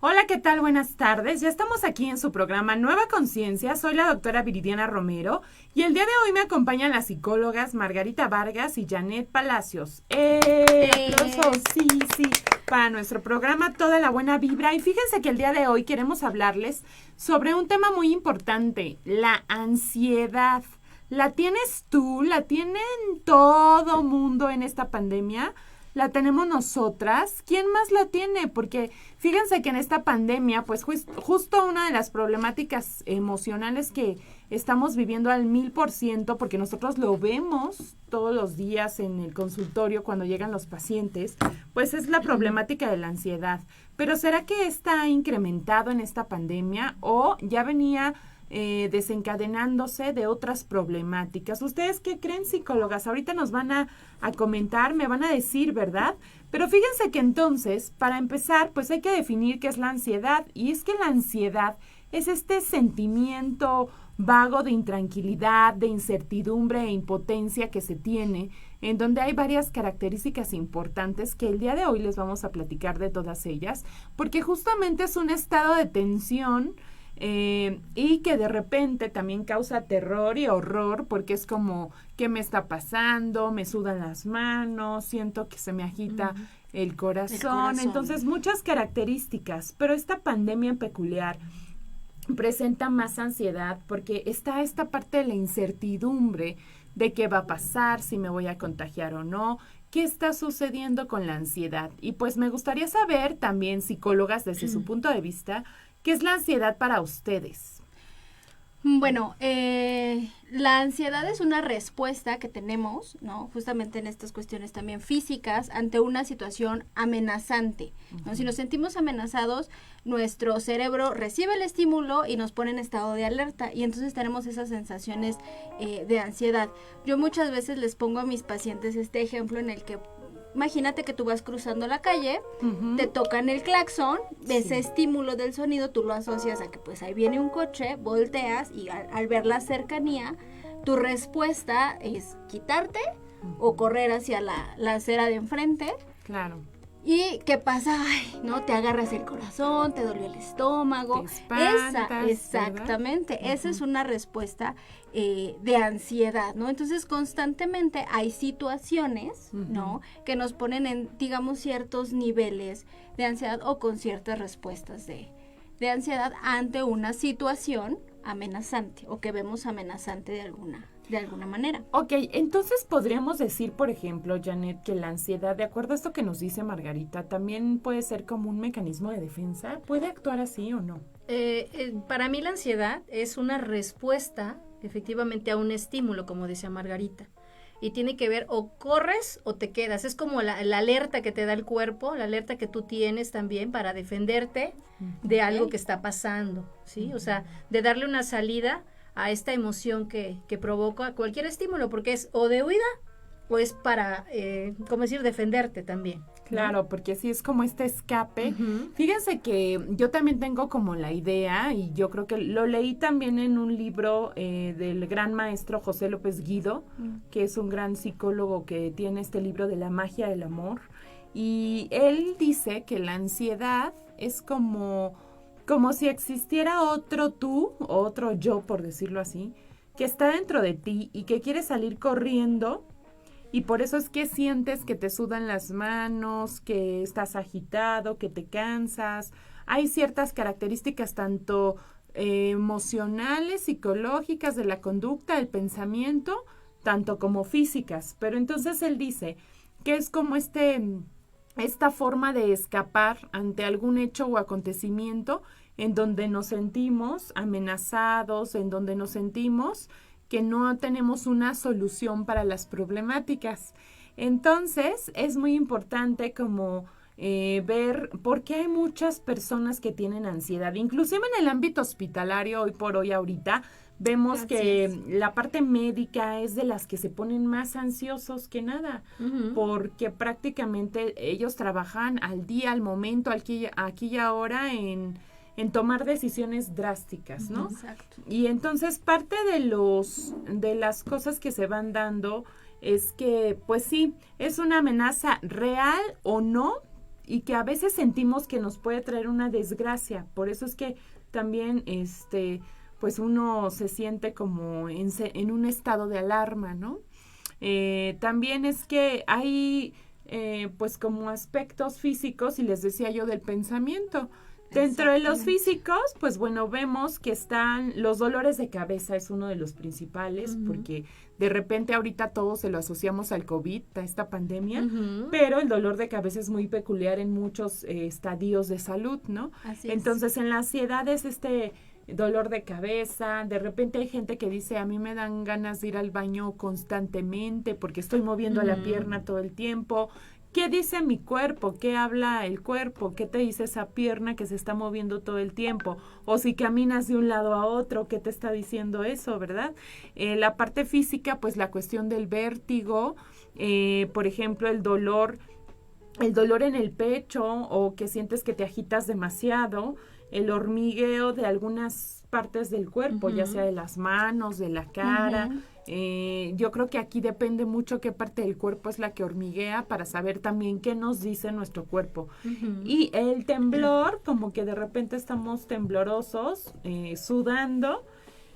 Hola, ¿qué tal? Buenas tardes. Ya estamos aquí en su programa Nueva Conciencia. Soy la doctora Viridiana Romero y el día de hoy me acompañan las psicólogas Margarita Vargas y Janet Palacios. ¡Aplausos! Sí, sí, para nuestro programa Toda la Buena Vibra. Y fíjense que el día de hoy queremos hablarles sobre un tema muy importante, la ansiedad. ¿La tienes tú? ¿La tienen todo mundo en esta pandemia? ¿La tenemos nosotras? ¿Quién más la tiene? Porque fíjense que en esta pandemia, pues justo una de las problemáticas emocionales que estamos viviendo al 1000%, porque nosotros lo vemos todos los días en el consultorio cuando llegan los pacientes, pues es la problemática de la ansiedad. Pero ¿será que está incrementado en esta pandemia o ya venía desencadenándose de otras problemáticas? ¿Ustedes qué creen, psicólogas? Ahorita nos van a comentar, me van a decir, ¿verdad? Pero fíjense que entonces, para empezar, pues hay que definir qué es la ansiedad. Y es que la ansiedad es este sentimiento vago de intranquilidad, de incertidumbre e impotencia que se tiene, en donde hay varias características importantes que el día de hoy les vamos a platicar de todas ellas, porque justamente es un estado de tensión y que de repente también causa terror y horror, porque es como, ¿qué me está pasando? Me sudan las manos, siento que se me agita el corazón. Entonces, muchas características, pero esta pandemia en peculiar presenta más ansiedad porque está esta parte de la incertidumbre de qué va a pasar, si me voy a contagiar o no, qué está sucediendo con la ansiedad. Y pues me gustaría saber también, psicólogas, desde su punto de vista, ¿qué es la ansiedad para ustedes? Bueno, la ansiedad es una respuesta que tenemos, ¿no? Justamente en estas cuestiones también físicas, ante una situación amenazante, ¿no? Si nos sentimos amenazados, nuestro cerebro recibe el estímulo y nos pone en estado de alerta, y entonces tenemos esas sensaciones de ansiedad. Yo muchas veces les pongo a mis pacientes este ejemplo en el que imagínate que tú vas cruzando la calle, te tocan el claxon, ese estímulo del sonido, tú lo asocias a que pues ahí viene un coche, volteas y al ver la cercanía, tu respuesta es quitarte o correr hacia la acera de enfrente. Claro. ¿Y qué pasa? Ay, ¿no? Te agarras el corazón, te dolió el estómago. Te espantas, exactamente, ¿verdad? Esa es una respuesta de ansiedad, ¿no? Entonces, constantemente hay situaciones, ¿no? Que nos ponen en, digamos, ciertos niveles de ansiedad o con ciertas respuestas de ansiedad ante una situación amenazante o que vemos amenazante de alguna manera. Ok, entonces podríamos decir, por ejemplo, Janet, que la ansiedad, de acuerdo a esto que nos dice Margarita, también puede ser como un mecanismo de defensa. ¿Puede actuar así o no? Para mí la ansiedad es una respuesta efectivamente a un estímulo, como decía Margarita. Y tiene que ver o corres o te quedas. Es como la alerta que te da el cuerpo, la alerta que tú tienes también para defenderte de algo que está pasando, ¿sí? O sea, de darle una salida a esta emoción que provoca cualquier estímulo, porque es o de huida o es para, ¿cómo decir?, defenderte también, ¿no? Claro, porque sí es como este escape. Fíjense que yo también tengo como la idea, y yo creo que lo leí también en un libro del gran maestro José López Guido, que es un gran psicólogo que tiene este libro de la magia del amor, y él dice que la ansiedad es como si existiera otro tú, o otro yo, por decirlo así, que está dentro de ti y que quiere salir corriendo. Y por eso es que sientes que te sudan las manos, que estás agitado, que te cansas. Hay ciertas características tanto emocionales, psicológicas de la conducta, el pensamiento, tanto como físicas. Pero entonces él dice que es como esta forma de escapar ante algún hecho o acontecimiento en donde nos sentimos amenazados, en donde nos sentimos que no tenemos una solución para las problemáticas. Entonces, es muy importante como ver por qué hay muchas personas que tienen ansiedad. Inclusive en el ámbito hospitalario, hoy por hoy, ahorita, vemos que la parte médica es de las que se ponen más ansiosos que nada, porque prácticamente ellos trabajan al día, al momento, aquí y ahora en tomar decisiones drásticas, ¿no? Exacto. Y entonces parte de las cosas que se van dando es que, pues sí, es una amenaza real o no, y que a veces sentimos que nos puede traer una desgracia. Por eso es que también pues uno se siente como en un estado de alarma, ¿no? También es que hay pues como aspectos físicos, y les decía yo del pensamiento. Dentro de los físicos, pues bueno, vemos que están los dolores de cabeza, es uno de los principales, porque de repente ahorita todos se lo asociamos al COVID, a esta pandemia, pero el dolor de cabeza es muy peculiar en muchos estadios de salud, ¿no? Así Entonces, en la ansiedad es dolor de cabeza, de repente hay gente que dice, a mí me dan ganas de ir al baño constantemente porque estoy moviendo la pierna todo el tiempo. ¿Qué dice mi cuerpo? ¿Qué habla el cuerpo? ¿Qué te dice esa pierna que se está moviendo todo el tiempo? O si caminas de un lado a otro, ¿qué te está diciendo eso, verdad? La parte física, pues la cuestión del vértigo, por ejemplo, el dolor en el pecho, o que sientes que te agitas demasiado, el hormigueo de algunas partes del cuerpo, ya sea de las manos, de la cara. Yo creo que aquí depende mucho qué parte del cuerpo es la que hormiguea, para saber también qué nos dice nuestro cuerpo. Y el temblor, como que de repente estamos temblorosos, sudando.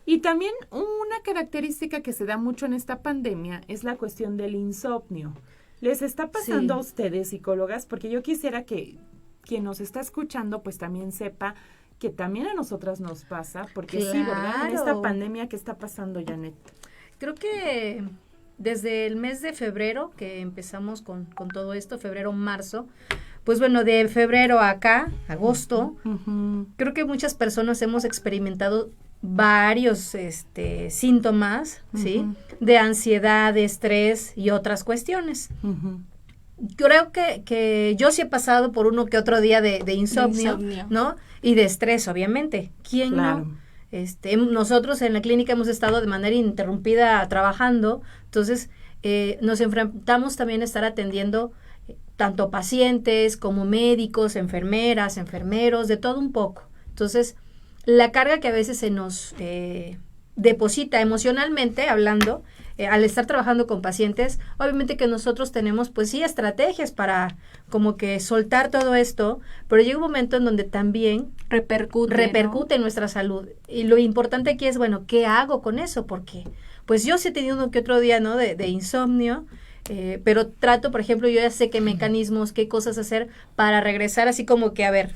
Y también una característica que se da mucho en esta pandemia es la cuestión del insomnio. ¿Les está pasando a ustedes, psicólogas? Porque yo quisiera que quien nos está escuchando pues también sepa que también a nosotras nos pasa, porque sí, ¿verdad? En esta pandemia, ¿qué está pasando, Janet? Creo que desde el mes de febrero, que empezamos con todo esto, febrero, marzo, pues bueno, de febrero a acá, agosto, creo que muchas personas hemos experimentado varios síntomas, ¿sí? De ansiedad, de estrés y otras cuestiones. Creo que yo sí he pasado por uno que otro día de insomnio, ¿no? Y de estrés, obviamente. ¿Quién no? Nosotros en la clínica hemos estado de manera ininterrumpida trabajando, entonces nos enfrentamos también a estar atendiendo tanto pacientes como médicos, enfermeras, enfermeros, de todo un poco. Entonces, la carga que a veces se nos deposita emocionalmente hablando, al estar trabajando con pacientes, obviamente que nosotros tenemos pues sí estrategias para como que soltar todo esto, pero llega un momento en donde también repercute en nuestra salud, y lo importante aquí es, bueno, ¿qué hago con eso? Porque pues yo sí he tenido uno que otro día, ¿no? de insomnio, pero trato, por ejemplo, yo ya sé qué mecanismos, qué cosas hacer para regresar así como que, a ver,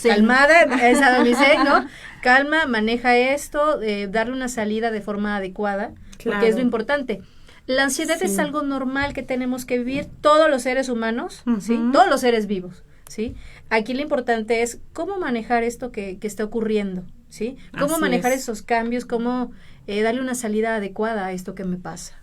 calmada, esa de mi zen, ¿no? Calma, maneja esto, darle una salida de forma adecuada, porque es lo importante. La ansiedad es algo normal que tenemos que vivir todos los seres humanos, ¿sí? Todos los seres vivos, ¿sí? Aquí lo importante es cómo manejar esto que está ocurriendo, ¿sí? Cómo manejar esos cambios, cómo darle una salida adecuada a esto que me pasa.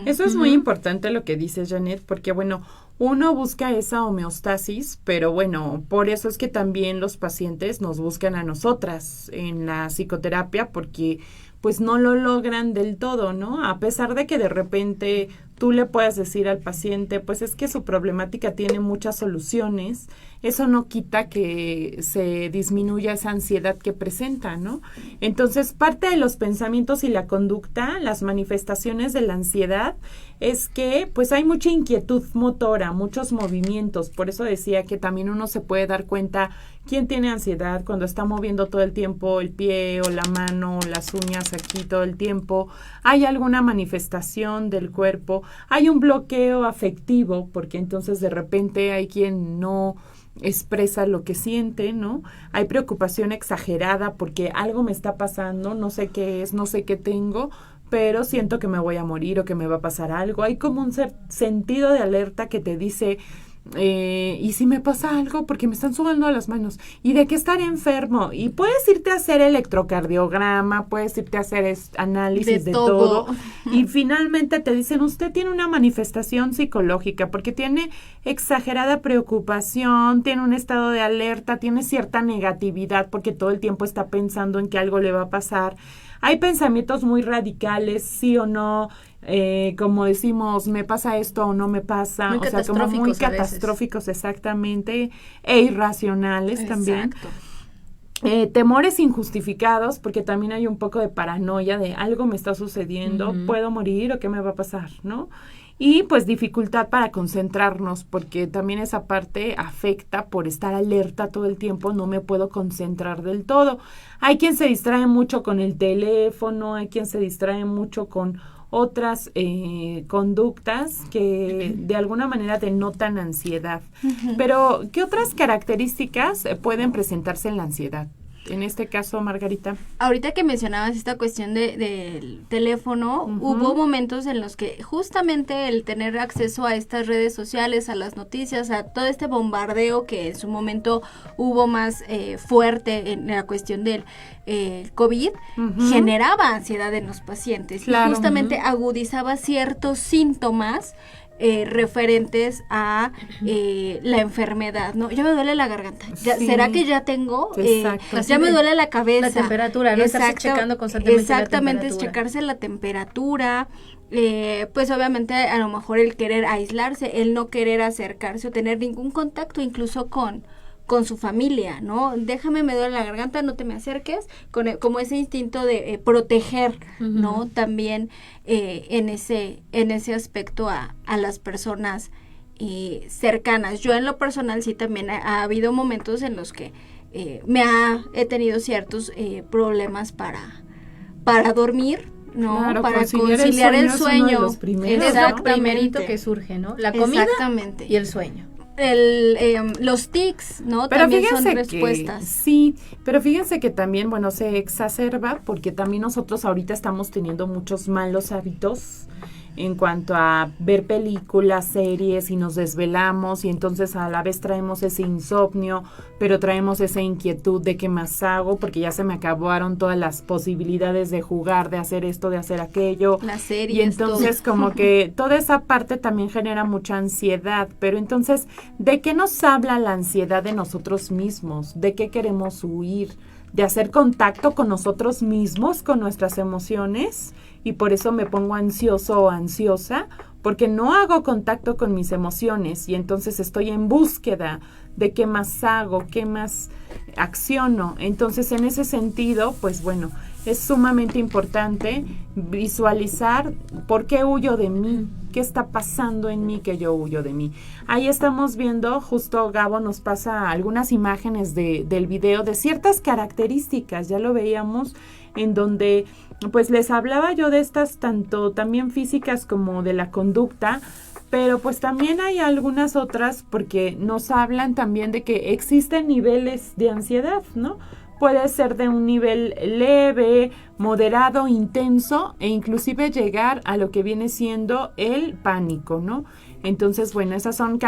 Eso es muy importante lo que dices, Janet, porque bueno, uno busca esa homeostasis, pero bueno, por eso es que también los pacientes nos buscan a nosotras en la psicoterapia, porque pues no lo logran del todo, ¿no? A pesar de que de repente tú le puedas decir al paciente, pues es que su problemática tiene muchas soluciones, eso no quita que se disminuya esa ansiedad que presenta, ¿no? Entonces, parte de los pensamientos y la conducta, las manifestaciones de la ansiedad, es que pues hay mucha inquietud motora, muchos movimientos, por eso decía que también uno se puede dar cuenta quién tiene ansiedad cuando está moviendo todo el tiempo el pie o la mano o las uñas aquí todo el tiempo, hay alguna manifestación del cuerpo, hay un bloqueo afectivo, porque entonces de repente hay quien no expresa lo que siente, ¿no? Hay preocupación exagerada porque algo me está pasando, no sé qué es, no sé qué tengo, pero siento que me voy a morir o que me va a pasar algo. Hay como un sentido de alerta que te dice, ¿y si me pasa algo? Porque me están sudando las manos. ¿Y de qué estaré enfermo? Y puedes irte a hacer electrocardiograma, puedes irte a hacer análisis de todo. Y finalmente te dicen, usted tiene una manifestación psicológica porque tiene exagerada preocupación, tiene un estado de alerta, tiene cierta negatividad porque todo el tiempo está pensando en que algo le va a pasar. Hay pensamientos muy radicales, sí o no, como decimos, me pasa esto o no me pasa, muy o sea, como muy catastróficos exactamente, e irracionales también. Temores injustificados, porque también hay un poco de paranoia de algo me está sucediendo, puedo morir o qué me va a pasar, ¿no? y pues dificultad para concentrarnos, porque también esa parte afecta por estar alerta todo el tiempo, no me puedo concentrar del todo. Hay quien se distrae mucho con el teléfono, hay quien se distrae mucho con otras conductas que de alguna manera denotan ansiedad. Pero, ¿qué otras características pueden presentarse en la ansiedad? En este caso, Margarita. Ahorita que mencionabas esta cuestión del teléfono, hubo momentos en los que justamente el tener acceso a estas redes sociales, a las noticias, a todo este bombardeo que en su momento hubo más fuerte en la cuestión del COVID, generaba ansiedad en los pacientes. Claro. Y justamente agudizaba ciertos síntomas referentes a la enfermedad, ¿no? Ya me duele la garganta, ¿será que ya tengo? Ya me duele la cabeza. La temperatura, ¿no? Estarse checando constantemente exactamente, es checarse la temperatura, pues obviamente a lo mejor el querer aislarse, el no querer acercarse o tener ningún contacto incluso con su familia, ¿no? Déjame, me duele la garganta, no te me acerques, como ese instinto de proteger, ¿no? También en ese aspecto a las personas cercanas. Yo en lo personal sí también ha habido momentos en los que he tenido ciertos problemas para dormir, ¿no? Claro, para conciliar el sueño. Es lo primerito que surge, ¿no? La comida y el sueño. Los tics, ¿no? Pero también son respuestas. Sí, pero fíjense que también, bueno, se exacerba porque también nosotros ahorita estamos teniendo muchos malos hábitos en cuanto a ver películas, series y nos desvelamos y entonces a la vez traemos ese insomnio, pero traemos esa inquietud de qué más hago porque ya se me acabaron todas las posibilidades de jugar, de hacer esto, de hacer aquello. Las series, y entonces todo. Como que toda esa parte también genera mucha ansiedad, pero entonces, ¿de qué nos habla la ansiedad de nosotros mismos? ¿De qué queremos huir? ¿De hacer contacto con nosotros mismos, con nuestras emociones? Y por eso me pongo ansioso o ansiosa, porque no hago contacto con mis emociones y entonces estoy en búsqueda de qué más hago, qué más acciono. Entonces, en ese sentido, pues bueno, es sumamente importante visualizar por qué huyo de mí, qué está pasando en mí que yo huyo de mí. Ahí estamos viendo, justo Gabo nos pasa algunas imágenes del video de ciertas características, ya lo veíamos, en donde pues les hablaba yo de estas tanto también físicas como de la conducta, pero pues también hay algunas otras porque nos hablan también de que existen niveles de ansiedad, ¿no? Puede ser de un nivel leve, moderado, intenso e inclusive llegar a lo que viene siendo el pánico, ¿no? Entonces, bueno,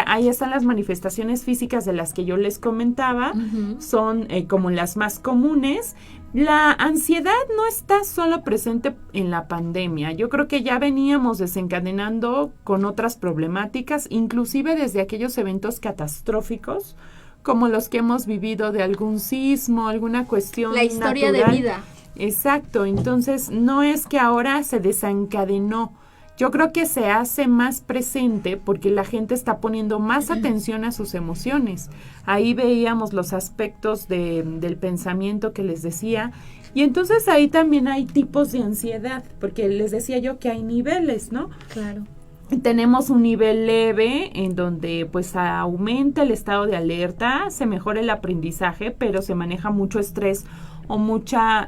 ahí están las manifestaciones físicas de las que yo les comentaba, son como las más comunes. La ansiedad no está solo presente en la pandemia, yo creo que ya veníamos desencadenando con otras problemáticas, inclusive desde aquellos eventos catastróficos, como los que hemos vivido de algún sismo, alguna cuestión la historia natural. de vida. Exacto, entonces no es que ahora se desencadenó, yo creo que se hace más presente porque la gente está poniendo más atención a sus emociones. Ahí veíamos los aspectos del pensamiento que les decía. Y entonces ahí también hay tipos de ansiedad, porque les decía yo que hay niveles, ¿no? Claro. Tenemos un nivel leve en donde pues aumenta el estado de alerta, se mejora el aprendizaje, pero se maneja mucho estrés o mucha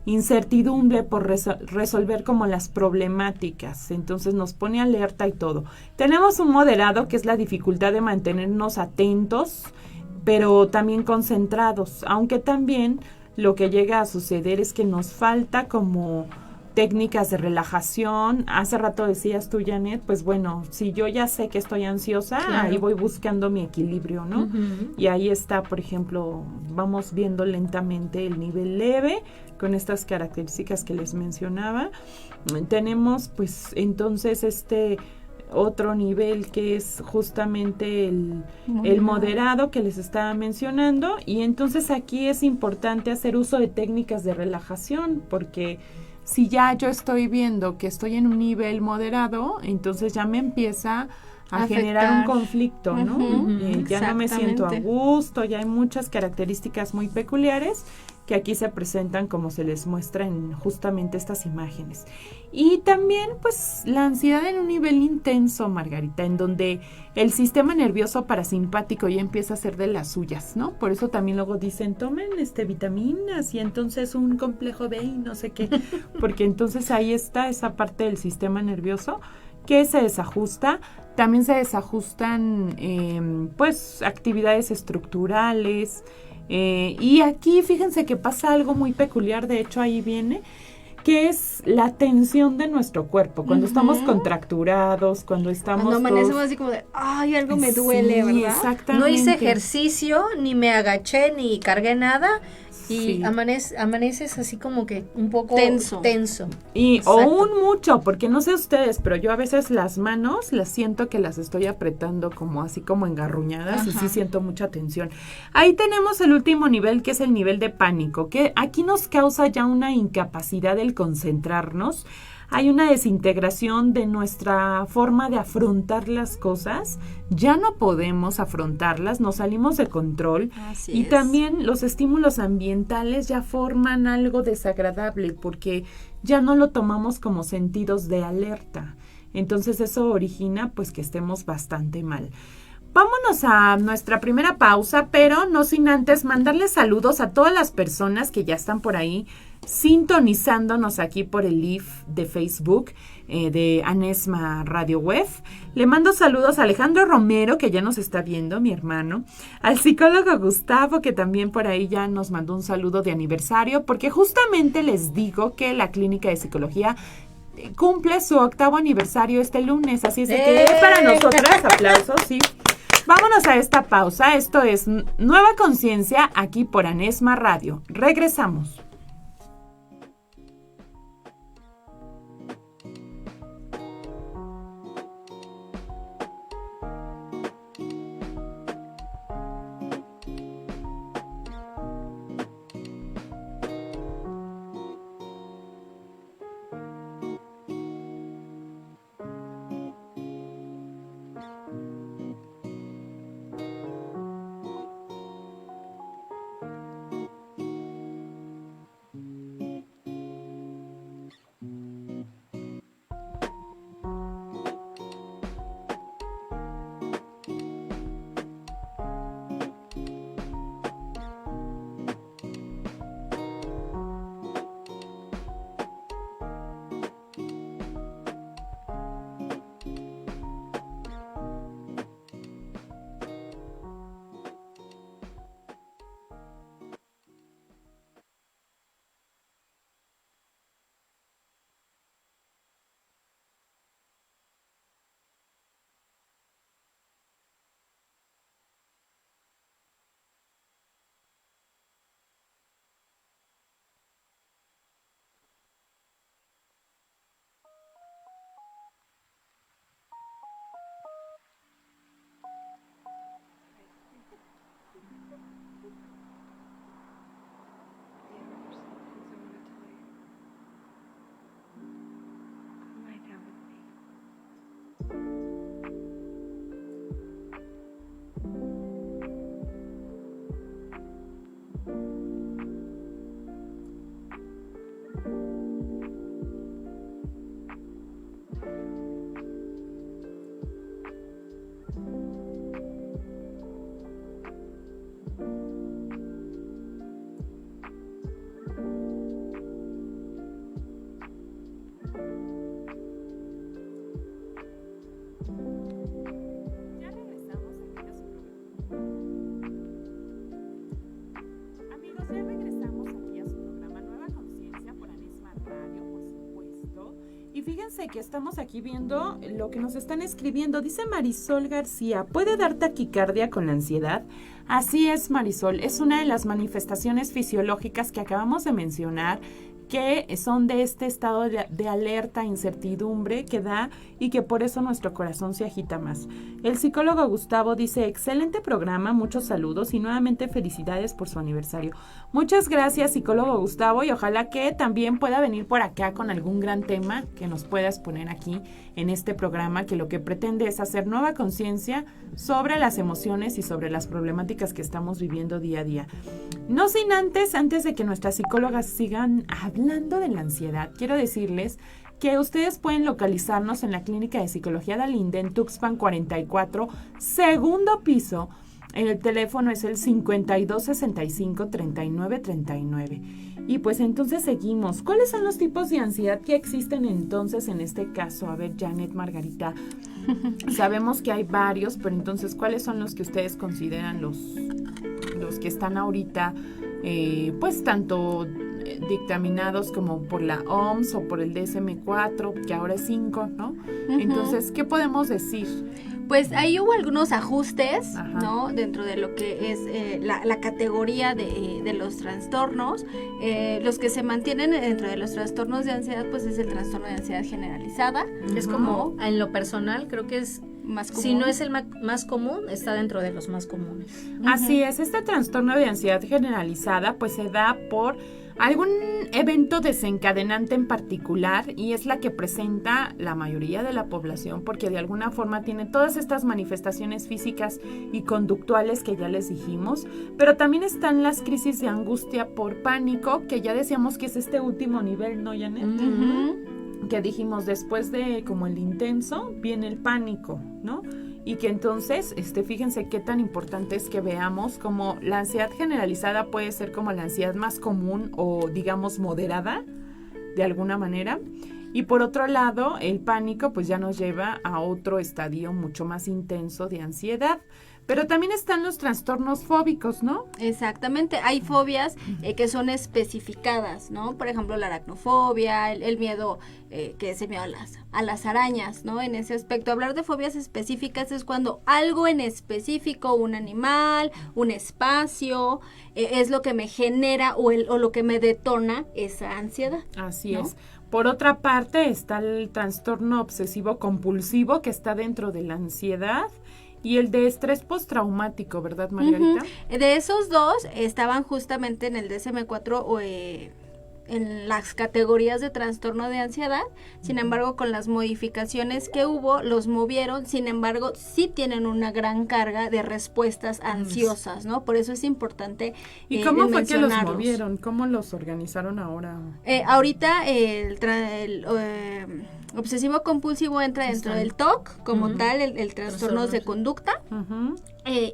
incertidumbre por resolver como las problemáticas, entonces nos pone alerta y todo. Tenemos un moderado que es la dificultad de mantenernos atentos, pero también concentrados, aunque también lo que llega a suceder es que nos falta como técnicas de relajación. Hace rato decías tú, Janet, pues bueno, si yo ya sé que estoy ansiosa, claro, ahí voy buscando mi equilibrio, ¿no? Y ahí está, por ejemplo, vamos viendo lentamente el nivel leve con estas características que les mencionaba. Tenemos pues entonces este otro nivel que es justamente el moderado que les estaba mencionando, y entonces aquí es importante hacer uso de técnicas de relajación, porque si ya yo estoy viendo que estoy en un nivel moderado, entonces ya me empieza a generar un conflicto, ¿no? Uh-huh, ya no me siento a gusto, ya hay muchas características muy peculiares que aquí se presentan como se les muestra en justamente estas imágenes. Y también, pues, la ansiedad en un nivel intenso, Margarita, en donde el sistema nervioso parasimpático ya empieza a ser de las suyas, ¿no? Por eso también luego dicen, tomen vitaminas y entonces un complejo B y no sé qué, porque entonces ahí está esa parte del sistema nervioso que se desajusta. También se desajustan, pues, actividades estructurales. Y aquí fíjense que pasa algo muy peculiar, de hecho ahí viene, que es la tensión de nuestro cuerpo, cuando estamos contracturados, cuando amanecemos así como de, ay, algo me duele, ¿verdad? Exactamente. No hice ejercicio, ni me agaché, ni cargué nada, y amaneces así como que un poco tenso. Y o un mucho, porque no sé ustedes, pero yo a veces las manos las siento que las estoy apretando como así como engarruñadas. Ajá. Y sí siento mucha tensión. Ahí tenemos el último nivel, que es el nivel de pánico, que aquí nos causa ya una incapacidad del concentrarnos. Hay una desintegración de nuestra forma de afrontar las cosas. Ya no podemos afrontarlas, nos salimos de control. Así es. También los estímulos ambientales ya forman algo desagradable porque ya no lo tomamos como sentidos de alerta. Entonces eso origina pues que estemos bastante mal. Vámonos a nuestra primera pausa, pero no sin antes mandarles saludos a todas las personas que ya están por ahí sintonizándonos aquí por el live de Facebook de Anesma Radio Web. Le mando saludos a Alejandro Romero, que ya nos está viendo, mi hermano, al psicólogo Gustavo, que también por ahí ya nos mandó un saludo de aniversario, porque justamente les digo que la Clínica de Psicología cumple su 8º aniversario este lunes, así es de que para nosotras, aplausos, sí. Vámonos a esta pausa. Esto es Nueva Conciencia aquí por Anesma Radio. Regresamos. Y fíjense que estamos aquí viendo lo que nos están escribiendo. Dice Marisol García, ¿puede dar taquicardia con la ansiedad? Así es, Marisol, es una de las manifestaciones fisiológicas que acabamos de mencionar, que son de este estado de alerta, incertidumbre que da y que por eso nuestro corazón se agita más. El psicólogo Gustavo dice, excelente programa, muchos saludos y nuevamente felicidades por su aniversario. Muchas gracias, psicólogo Gustavo, y ojalá que también pueda venir por acá con algún gran tema que nos puedas poner aquí en este programa, que lo que pretende es hacer nueva conciencia sobre las emociones y sobre las problemáticas que estamos viviendo día a día. No sin antes de que nuestras psicólogas sigan hablando de la ansiedad, quiero decirles que ustedes pueden localizarnos en la Clínica de Psicología Dalinde en Tuxpan 44, segundo piso. El teléfono es el 5265-3939. Y pues entonces seguimos. ¿Cuáles son los tipos de ansiedad que existen entonces en este caso? A ver, Janet, Margarita, sabemos que hay varios, pero entonces, ¿cuáles son los que ustedes consideran los que están ahorita, pues tanto dictaminados como por la OMS o por el DSM-4, que ahora es 5, ¿no? Entonces, ¿qué podemos decir? Pues ahí hubo algunos ajustes, Ajá. ¿no? Dentro de lo que es la categoría de los trastornos. Los que se mantienen dentro de los trastornos de ansiedad, pues es el trastorno de ansiedad generalizada. Es como, en lo personal, creo que es Más común. si no es el más común, está dentro de los más comunes. Así es, este trastorno de ansiedad generalizada pues se da por algún evento desencadenante en particular y es la que presenta la mayoría de la población porque de alguna forma tiene todas estas manifestaciones físicas y conductuales que ya les dijimos, pero también están las crisis de angustia por pánico, que ya decíamos que es este último nivel, ¿no, Janet? Que dijimos después de como el intenso viene el pánico, ¿no? Y que entonces, fíjense qué tan importante es que veamos como la ansiedad generalizada puede ser como la ansiedad más común o digamos moderada, de alguna manera. Y por otro lado, el pánico pues ya nos lleva a otro estadio mucho más intenso de ansiedad. Pero también están los trastornos fóbicos, ¿no? Exactamente, hay fobias que son especificadas, ¿no? Por ejemplo, la aracnofobia, el miedo, que es el miedo a las arañas, ¿no? En ese aspecto, hablar de fobias específicas es cuando algo en específico, un animal, un espacio, es lo que me genera o lo que me detona esa ansiedad. Así ¿no? es. Por otra parte está el trastorno obsesivo compulsivo que está dentro de la ansiedad. Y el de estrés postraumático, ¿verdad, Margarita? De esos dos estaban justamente en el DSM-4 en las categorías de trastorno de ansiedad. Sin embargo, con las modificaciones que hubo, los movieron. Sin embargo, sí tienen una gran carga de respuestas ansiosas, ¿no? Por eso es importante ¿Y cómo fue que los mencionarlos. movieron? ¿Cómo los organizaron ahora? Ahorita el obsesivo compulsivo entra dentro del TOC como tal, el trastornos de conducta.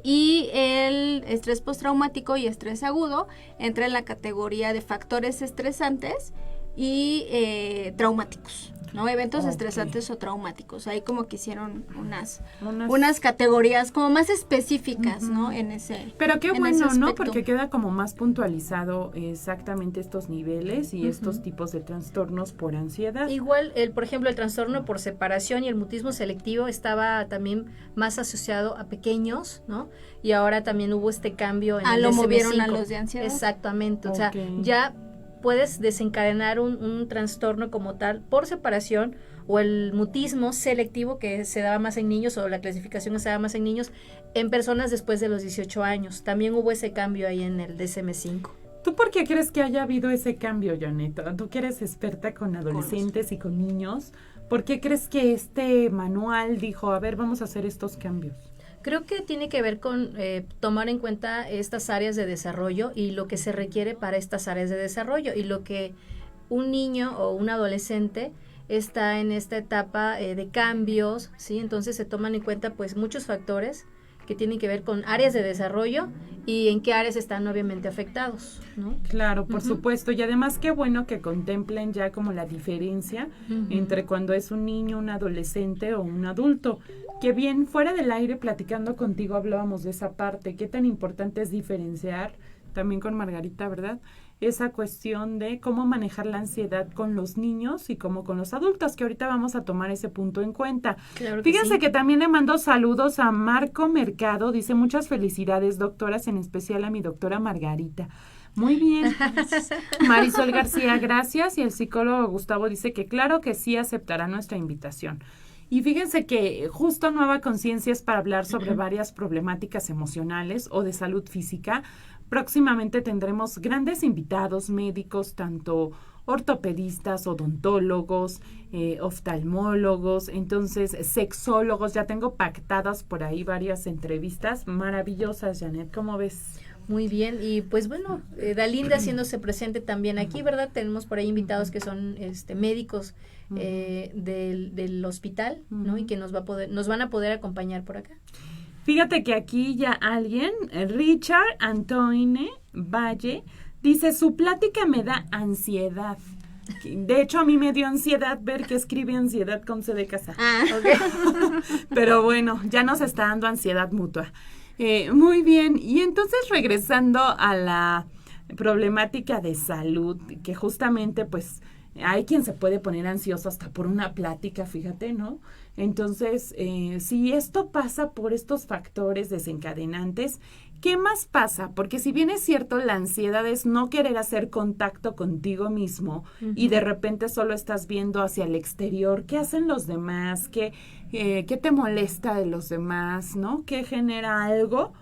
Y el estrés postraumático y estrés agudo entra en la categoría de factores estresantes y traumáticos, ¿no? Eventos estresantes o traumáticos. Ahí como que hicieron unas categorías como más específicas, ¿no? En ese Pero qué en bueno, ese ¿no? aspecto. Porque queda como más puntualizado exactamente estos niveles y estos tipos de trastornos por ansiedad. Igual, por ejemplo, el trastorno por separación y el mutismo selectivo estaba también más asociado a pequeños, ¿no? Y ahora también hubo este cambio en el lo DSM-5. movieron a los de ansiedad. Exactamente, o sea, Ok. ya puedes desencadenar un trastorno como tal por separación o el mutismo selectivo que se daba más en niños o la clasificación que se daba más en niños en personas después de los 18 años. También hubo ese cambio ahí en el DSM-5. ¿Tú por qué crees que haya habido ese cambio, Janet? Tú que eres experta con adolescentes y con niños, ¿por qué crees que este manual dijo, a ver, vamos a hacer estos cambios? Creo que tiene que ver con tomar en cuenta estas áreas de desarrollo y lo que se requiere para estas áreas de desarrollo y lo que un niño o un adolescente está en esta etapa de cambios, ¿sí? Entonces se toman en cuenta pues muchos factores que tienen que ver con áreas de desarrollo y en qué áreas están obviamente afectados, ¿no? Claro, por supuesto, y además qué bueno que contemplen ya como la diferencia entre cuando es un niño, un adolescente o un adulto. Que bien, fuera del aire, platicando contigo, hablábamos de esa parte, qué tan importante es diferenciar, también con Margarita, ¿verdad?, esa cuestión de cómo manejar la ansiedad con los niños y cómo con los adultos, que ahorita vamos a tomar ese punto en cuenta. Claro Fíjense sí. que también le mando saludos a Marco Mercado, dice muchas felicidades doctoras, en especial a mi doctora Margarita. Muy bien. Marisol García, gracias. Y el psicólogo Gustavo dice que claro que sí aceptará nuestra invitación. Y fíjense que justo Nueva Conciencia es para hablar sobre varias problemáticas emocionales o de salud física. Próximamente tendremos grandes invitados médicos, tanto ortopedistas, odontólogos, oftalmólogos, entonces sexólogos. Ya tengo pactadas por ahí varias entrevistas maravillosas, Janet. ¿Cómo ves? Muy bien, y pues bueno, Dalinda haciéndose presente también aquí, ¿verdad? Tenemos por ahí invitados que son médicos del hospital, ¿no? Y que nos van a poder acompañar por acá. Fíjate que aquí ya alguien, Richard Antoine Valle, dice, su plática me da ansiedad. De hecho, a mí me dio ansiedad ver que escribe ansiedad con C de casa. Okay. Pero bueno, ya nos está dando ansiedad mutua. Muy bien, y entonces regresando a la problemática de salud, que justamente pues hay quien se puede poner ansioso hasta por una plática, fíjate, ¿no? Entonces, si esto pasa por estos factores desencadenantes, ¿qué más pasa? Porque si bien es cierto, la ansiedad es no querer hacer contacto contigo mismo y de repente solo estás viendo hacia el exterior, ¿qué hacen los demás? ¿Qué te molesta de los demás? ¿No? ¿Qué genera algo?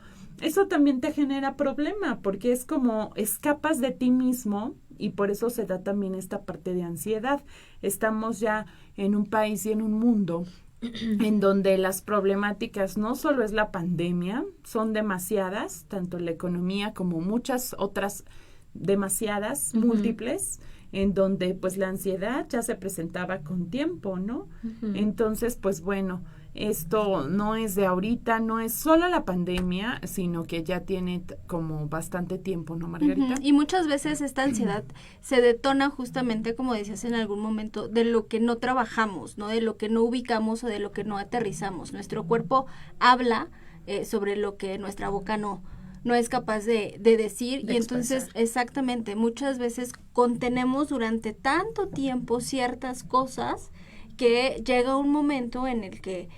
Eso también te genera problema porque es como escapas de ti mismo y por eso se da también esta parte de ansiedad. Estamos ya en un país y en un mundo en donde las problemáticas no solo es la pandemia, son demasiadas, tanto la economía como muchas otras demasiadas, múltiples, en donde pues la ansiedad ya se presentaba con tiempo, ¿no? Entonces, pues bueno, esto no es de ahorita, no es solo la pandemia, sino que ya tiene como bastante tiempo, ¿no, Margarita? Y muchas veces esta ansiedad se detona justamente, como decías en algún momento, de lo que no trabajamos, ¿no? De lo que no ubicamos o de lo que no aterrizamos. Nuestro cuerpo habla sobre lo que nuestra boca no es capaz de decir y entonces exactamente, muchas veces contenemos durante tanto tiempo ciertas cosas que llega un momento en el que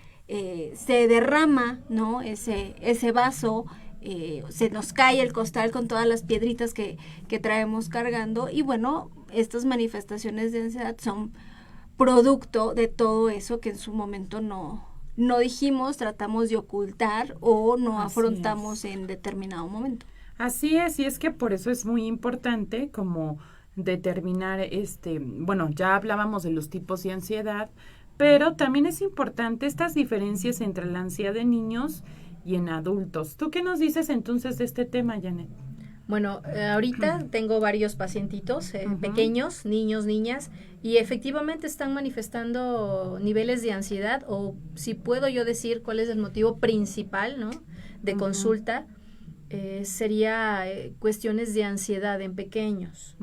se derrama, ¿no? Ese vaso, se nos cae el costal con todas las piedritas que traemos cargando y bueno, estas manifestaciones de ansiedad son producto de todo eso que en su momento no dijimos, tratamos de ocultar o no afrontamos en determinado momento. Así es, y es que por eso es muy importante como determinar bueno, ya hablábamos de los tipos de ansiedad, pero también es importante estas diferencias entre la ansiedad de niños y en adultos. ¿Tú qué nos dices entonces de este tema, Janet? Bueno, ahorita tengo varios pacientitos pequeños, niños, niñas, y efectivamente están manifestando niveles de ansiedad o si puedo yo decir cuál es el motivo principal, ¿no? De consulta, sería cuestiones de ansiedad en pequeños.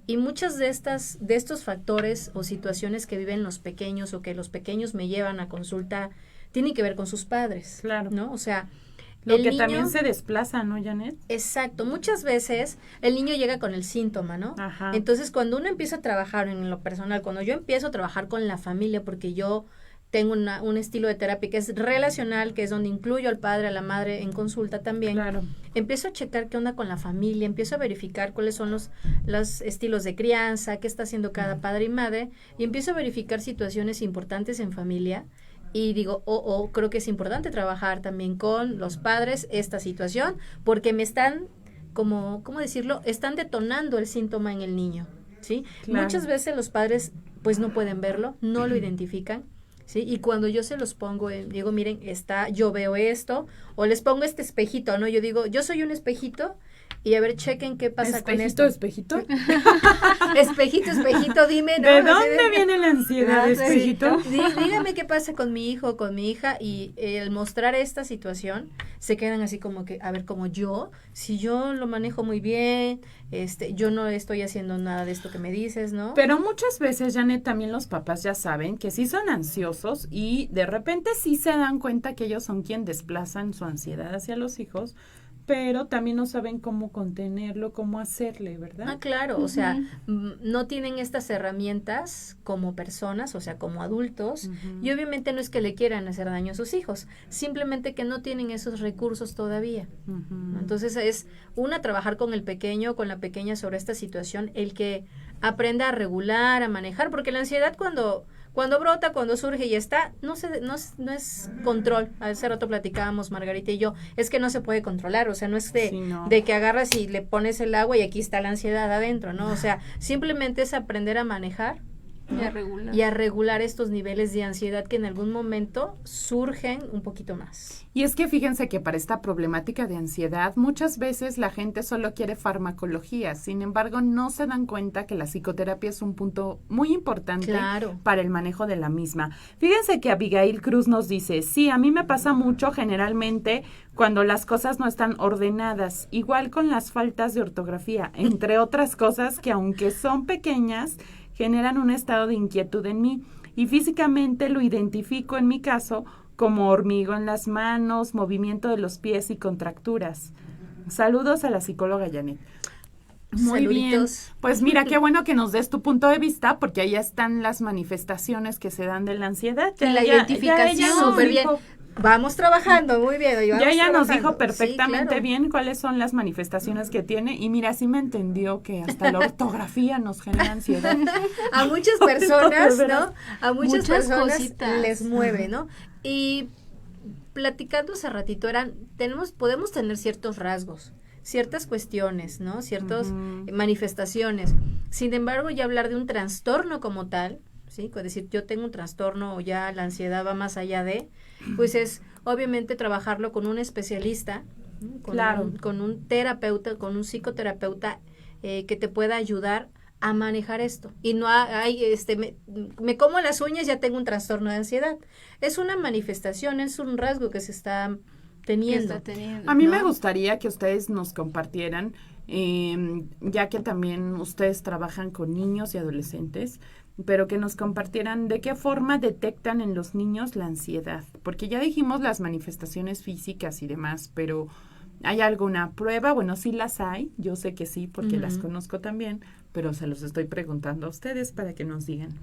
Y muchas de estos factores o situaciones que viven los pequeños o que los pequeños me llevan a consulta tienen que ver con sus padres, claro, ¿no? O sea, lo que también se desplaza, ¿no, Janet? Exacto. Muchas veces el niño llega con el síntoma, ¿no? Ajá. Entonces, cuando uno empieza a trabajar en lo personal, cuando yo empiezo a trabajar con la familia, porque yo tengo un estilo de terapia que es relacional, que es donde incluyo al padre, a la madre en consulta también. Claro. Empiezo a checar qué onda con la familia, empiezo a verificar cuáles son los estilos de crianza, qué está haciendo cada padre y madre, y empiezo a verificar situaciones importantes en familia. Y digo, creo que es importante trabajar también con los padres esta situación, porque me están, ¿cómo decirlo? Están detonando el síntoma en el niño, ¿sí? Claro. Muchas veces los padres, pues, no pueden verlo, no lo identifican, ¿sí? Y cuando yo se los pongo, digo, miren, yo veo esto, o les pongo este espejito, ¿no? Yo digo, yo soy un espejito, y a ver, chequen qué pasa con esto. ¿Espejito? Espejito, dime, ¿no? ¿De dónde viene la ansiedad, espejito? Dígame qué pasa con mi hijo, con mi hija, y el mostrar esta situación, se quedan así como que, a ver, como si yo lo manejo muy bien, yo no estoy haciendo nada de esto que me dices, ¿no? Pero muchas veces, Janet, también los papás ya saben que sí son ansiosos y de repente sí se dan cuenta que ellos son quien desplazan su ansiedad hacia los hijos, pero también no saben cómo contenerlo, cómo hacerle, ¿verdad? Ah, claro, o sea, no tienen estas herramientas como personas, o sea, como adultos, y obviamente no es que le quieran hacer daño a sus hijos, simplemente que no tienen esos recursos todavía. Entonces es trabajar con el pequeño, con la pequeña sobre esta situación, el que aprenda a regular, a manejar, porque la ansiedad cuando brota, cuando surge y está, no es control. Hace rato platicábamos Margarita y yo, es que no se puede controlar, o sea, no es de que agarras y le pones el agua y aquí está la ansiedad adentro, ¿no? O sea, simplemente es aprender a manejar, ¿no? Y a regular estos niveles de ansiedad que en algún momento surgen un poquito más. Y es que fíjense que para esta problemática de ansiedad muchas veces la gente solo quiere farmacología, sin embargo no se dan cuenta que la psicoterapia es un punto muy importante para el manejo de la misma. Fíjense que Abigail Cruz nos dice, sí, a mí me pasa mucho generalmente cuando las cosas no están ordenadas, igual con las faltas de ortografía, entre otras cosas que aunque son pequeñas, generan un estado de inquietud en mí y físicamente lo identifico en mi caso como hormigueo en las manos, movimiento de los pies y contracturas. Saludos a la psicóloga Janet. Muy Saluditos. bien. Pues mira, qué bueno que nos des tu punto de vista porque ahí están las manifestaciones que se dan de la ansiedad. Y la identificación. Súper bien. Vamos trabajando, muy bien. Ya ella nos dijo perfectamente bien cuáles son las manifestaciones que tiene y mira, sí me entendió que hasta la ortografía nos genera ansiedad. A muchas personas, ¿no? A muchas personas cositas les mueve, ¿no? Y platicando hace ratito podemos tener ciertos rasgos, ciertas cuestiones, ¿no? Ciertas manifestaciones. Sin embargo, ya hablar de un trastorno como tal, ¿sí? Es decir, yo tengo un trastorno o ya la ansiedad va más allá de, pues es obviamente trabajarlo con un especialista, ¿no? Con un terapeuta, con un psicoterapeuta que te pueda ayudar a manejar esto. Y no me como las uñas, ya tengo un trastorno de ansiedad. Es una manifestación, es un rasgo que se está teniendo. A mí me gustaría que ustedes nos compartieran, ya que también ustedes trabajan con niños y adolescentes, pero que nos compartieran de qué forma detectan en los niños la ansiedad, porque ya dijimos las manifestaciones físicas y demás, pero ¿hay alguna prueba? Bueno, sí las hay, yo sé que sí, porque las conozco también, pero se los estoy preguntando a ustedes para que nos digan.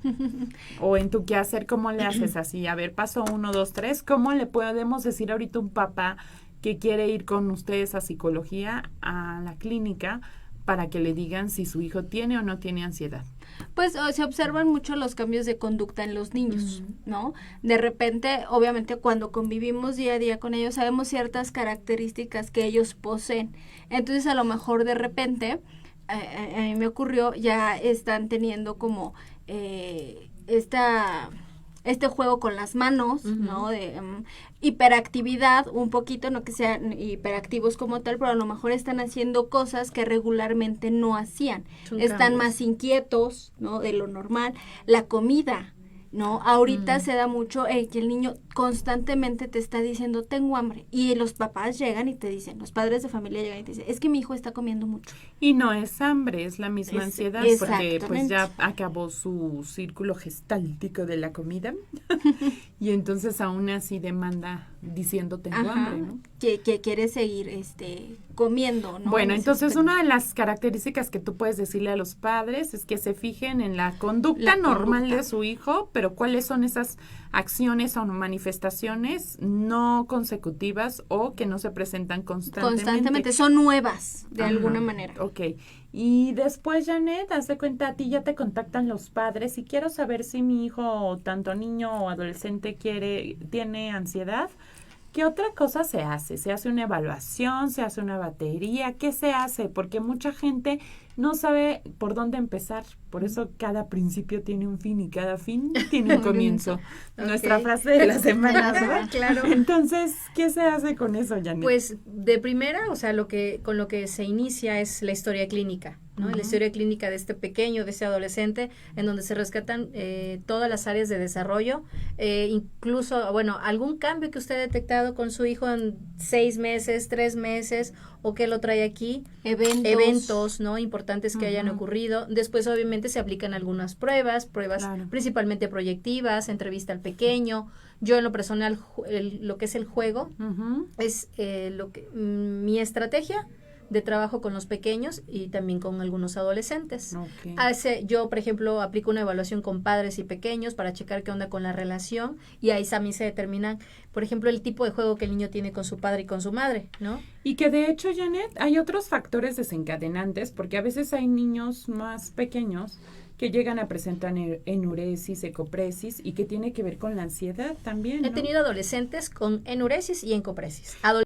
O en tu quehacer, ¿cómo le haces así? A ver, paso 1, 2, 3, ¿cómo le podemos decir ahorita a un papá que quiere ir con ustedes a psicología, a la clínica, para que le digan si su hijo tiene o no tiene ansiedad? Pues se observan mucho los cambios de conducta en los niños, ¿no? De repente, obviamente, cuando convivimos día a día con ellos, sabemos ciertas características que ellos poseen. Entonces, a lo mejor de repente, a mí me ocurrió, ya están teniendo como este juego con las manos, ¿no? De hiperactividad, un poquito, no que sean hiperactivos como tal, pero a lo mejor están haciendo cosas que regularmente no hacían. Están más inquietos, ¿no? De lo normal. La comida, ¿no? Ahorita se da mucho que el niño constantemente te está diciendo, tengo hambre. Y los papás llegan y te dicen, los padres de familia llegan y te dicen, es que mi hijo está comiendo mucho. Y no es hambre, es la misma ansiedad, porque pues ya acabó su círculo gestáltico de la comida. Y entonces aún así demanda diciendo tengo hambre, ¿no? Que quiere seguir comiendo, ¿no? Bueno, entonces una de las características que tú puedes decirle a los padres es que se fijen en la conducta normal de su hijo, pero cuáles son esas acciones o manifestaciones no consecutivas o que no se presentan constantemente. Son nuevas, de alguna manera. Ok. Y después, Janet, haz de cuenta, a ti ya te contactan los padres y quiero saber si mi hijo, tanto niño o adolescente, tiene ansiedad. ¿Qué otra cosa se hace? ¿Se hace una evaluación? ¿Se hace una batería? ¿Qué se hace? Porque mucha gente no sabe por dónde empezar. Por eso cada principio tiene un fin y cada fin tiene un comienzo. Nuestra frase de la semana, ¿verdad? Claro. Entonces, ¿qué se hace con eso, Janet? Pues de primera, o sea, con lo que se inicia es la historia clínica, ¿no? La historia clínica de este pequeño, de este adolescente, en donde se rescatan todas las áreas de desarrollo, incluso, bueno, algún cambio que usted ha detectado con su hijo en 6 meses, 3 meses, o que lo trae aquí. Eventos, ¿no? Importantes importantes que hayan ocurrido. Después, obviamente, se aplican algunas pruebas Claro. principalmente proyectivas, entrevista al pequeño. Yo, en lo personal, lo que es el juego, Ujú. es mi estrategia de trabajo con los pequeños y también con algunos adolescentes. Ok. Yo, por ejemplo, aplico una evaluación con padres y pequeños para checar qué onda con la relación, y ahí también se determinan, por ejemplo, el tipo de juego que el niño tiene con su padre y con su madre, ¿no? Y que de hecho, Janet, hay otros factores desencadenantes, porque a veces hay niños más pequeños que llegan a presentar enuresis, ecopresis, y que tiene que ver con la ansiedad también, He ¿no? tenido adolescentes con enuresis y encopresis.